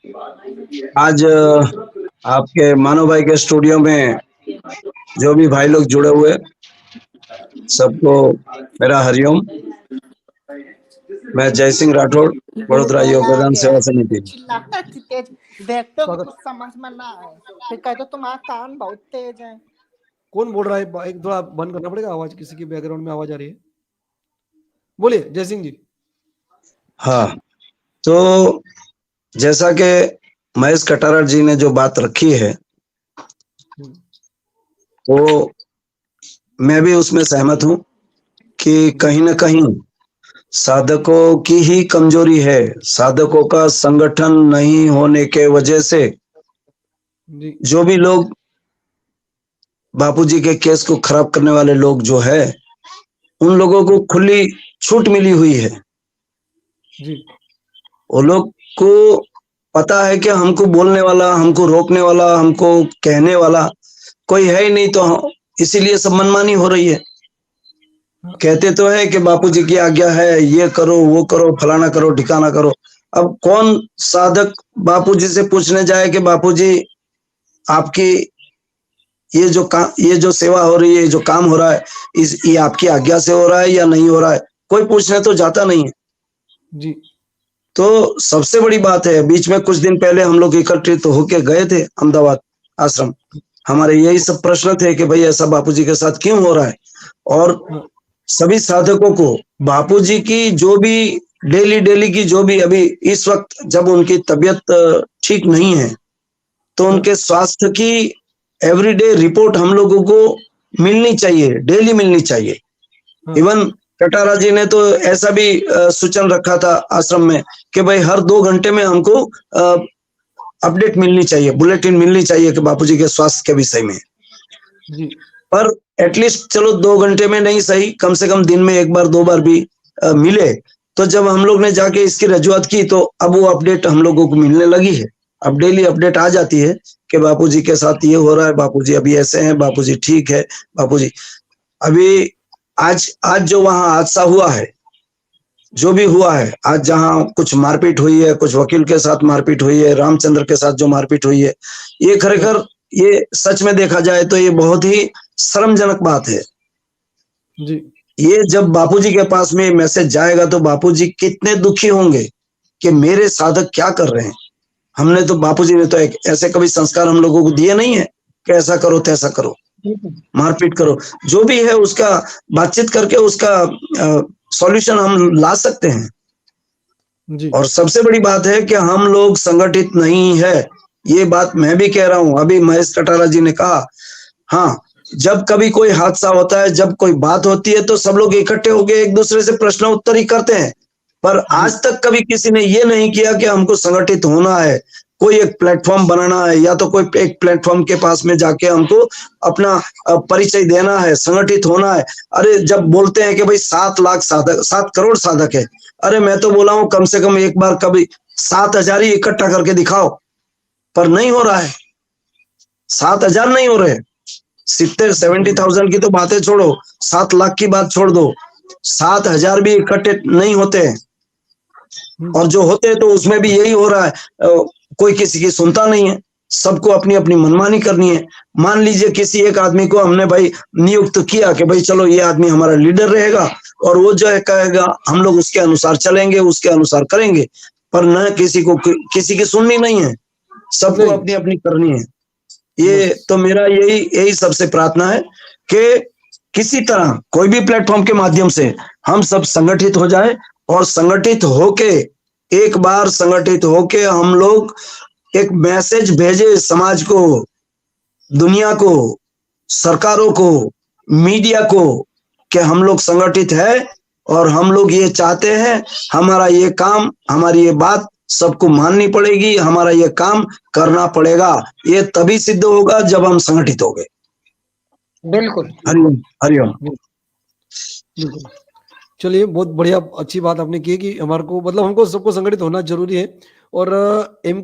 आज आपके मानव भाई के स्टूडियो में जो भी भाई लोग जुड़े हुए सबको मेरा हरिओम। मैं जय सिंह राठौड़, वडोदरा योगदान सेवा समिति। चिल्लाता थी तेज, देखते हो स्वागत। कुछ समझ में ना आए फिर कहते तुम्हारा कान बहुत तेज है। कौन बोल रहा है? एक थोड़ा बंद करना पड़ेगा, आवाज किसी की बैकग्राउंड में आवाज आ रही है। बोलिए जय सिंह जी। हाँ, तो जैसा कि महेश कटारा जी ने जो बात रखी है तो मैं भी उसमें सहमत हूं कि कहीं ना कहीं साधकों की ही कमजोरी है। साधकों का संगठन नहीं होने के वजह से जी जो भी लोग बापूजी के केस को खराब करने वाले लोग जो है उन लोगों को खुली छूट मिली हुई है। जी वो लोग को पता है कि हमको बोलने वाला, हमको रोकने वाला, हमको कहने वाला कोई है ही नहीं, तो इसीलिए सब मनमानी हो रही है। कहते तो है कि बापूजी की आज्ञा है, ये करो वो करो, फलाना करो ठिकाना करो। अब कौन साधक बापूजी से पूछने जाए कि बापूजी आपकी ये जो सेवा हो रही है, जो काम हो रहा है, ये आपकी आज्ञा से हो रहा है या नहीं हो रहा है? कोई पूछने तो जाता नहीं है। जी तो सबसे बड़ी बात है, बीच में कुछ दिन पहले हम लोग एकत्रित होके गए थे अहमदाबाद आश्रम। हमारे यही सब प्रश्न थे कि भाई ऐसा बापूजी के साथ क्यों हो रहा है, और सभी साधकों को बापूजी की जो भी डेली की जो भी अभी इस वक्त जब उनकी तबीयत ठीक नहीं है तो उनके स्वास्थ्य की एवरीडे रिपोर्ट हम लोगों को मिलनी चाहिए, डेली मिलनी चाहिए। इवन कटारा जी ने तो ऐसा भी सूचन रखा था आश्रम में कि भाई हर 2 घंटे में हमको अपडेट मिलनी चाहिए, बुलेटिन मिलनी चाहिए कि बापूजी के स्वास्थ्य के विषय में। जी पर एटलीस्ट चलो 2 घंटे में नहीं सही, कम से कम दिन में 1 बार 2 बार भी मिले। तो जब हम लोग ने जाके इसकी रजूआत की तो अब वो अपडेट हम लोगों को मिलने लगी है। अब डेली अपडेट आ जाती है कि बापूजी के साथ ये हो रहा है, बापूजी अभी ऐसे हैं, बापूजी ठीक है, बापूजी अभी आज जो वहां हादसा हुआ है, जो भी हुआ है, आज जहां कुछ मारपीट हुई है, कुछ वकील के साथ मारपीट हुई है, रामचंद्र के साथ जो मारपीट हुई है, ये खरेखर ये सच में देखा जाए तो ये बहुत ही शर्मजनक बात है। जी ये जब बापूजी के पास में मैसेज जाएगा तो बापूजी कितने दुखी होंगे कि मेरे साधक क्या कर रहे हैं। हमने तो बापूजी ने तो एक ऐसे कभी संस्कार हम लोगों को दिए नहीं है कि ऐसा करो तैसा करो, मारपीट करो। जो भी है उसका बातचीत करके उसका सॉल्यूशन हम ला सकते हैं। जी और सबसे बड़ी बात है कि हम लोग संगठित नहीं है, ये बात मैं भी कह रहा हूं। अभी महेश कटारा जी ने कहा, हाँ, जब कभी कोई हादसा होता है, जब कोई बात होती है तो सब लोग इकट्ठे होकर एक दूसरे से प्रश्न उत्तर ही करते हैं। पर आज तक कभी किसी ने ये नहीं किया कि हमको संगठित होना है, कोई एक प्लेटफॉर्म बनाना है, या तो कोई एक प्लेटफॉर्म के पास में जाके हमको अपना परिचय देना है, संगठित होना है। अरे जब बोलते हैं कि भाई 7 लाख साधक, 7 करोड़ साधक है, अरे मैं तो बोला हूं कम से कम एक बार कभी 7,000 ही इकट्ठा करके दिखाओ। पर नहीं हो रहा है, 7,000 नहीं हो रहे। 70,000 की तो बातें छोड़ो, 7 लाख की बात छोड़ दो, 7,000 भी इकट्ठे नहीं होते हैं। और जो होते हैं तो उसमें भी यही हो रहा है, कोई किसी की सुनता नहीं है, सबको अपनी अपनी मनमानी करनी है। मान लीजिए किसी एक आदमी को हमने भाई नियुक्त किया कि भाई चलो ये आदमी हमारा लीडर रहेगा, और वो जो है कहेगा हम लोग उसके अनुसार चलेंगे, उसके अनुसार करेंगे। पर न किसी की सुननी नहीं है, सबको अपनी अपनी करनी है। ये तो मेरा यही सबसे प्रार्थना है कि किसी तरह कोई भी प्लेटफॉर्म के माध्यम से हम सब संगठित हो जाए, और संगठित होके एक बार संगठित होके हम लोग एक मैसेज भेजे समाज को, दुनिया को, सरकारों को, मीडिया को कि हम लोग संगठित है और हम लोग ये चाहते हैं, हमारा ये काम, हमारी ये बात सबको माननी पड़ेगी, हमारा ये काम करना पड़ेगा। ये तभी सिद्ध होगा जब हम संगठित हो गए। बिल्कुल। हरिओम हरिओम। चलिए, बहुत बढ़िया अच्छी बात आपने की कि हमारे को मतलब हमको सबको संगठित होना जरूरी है। और एम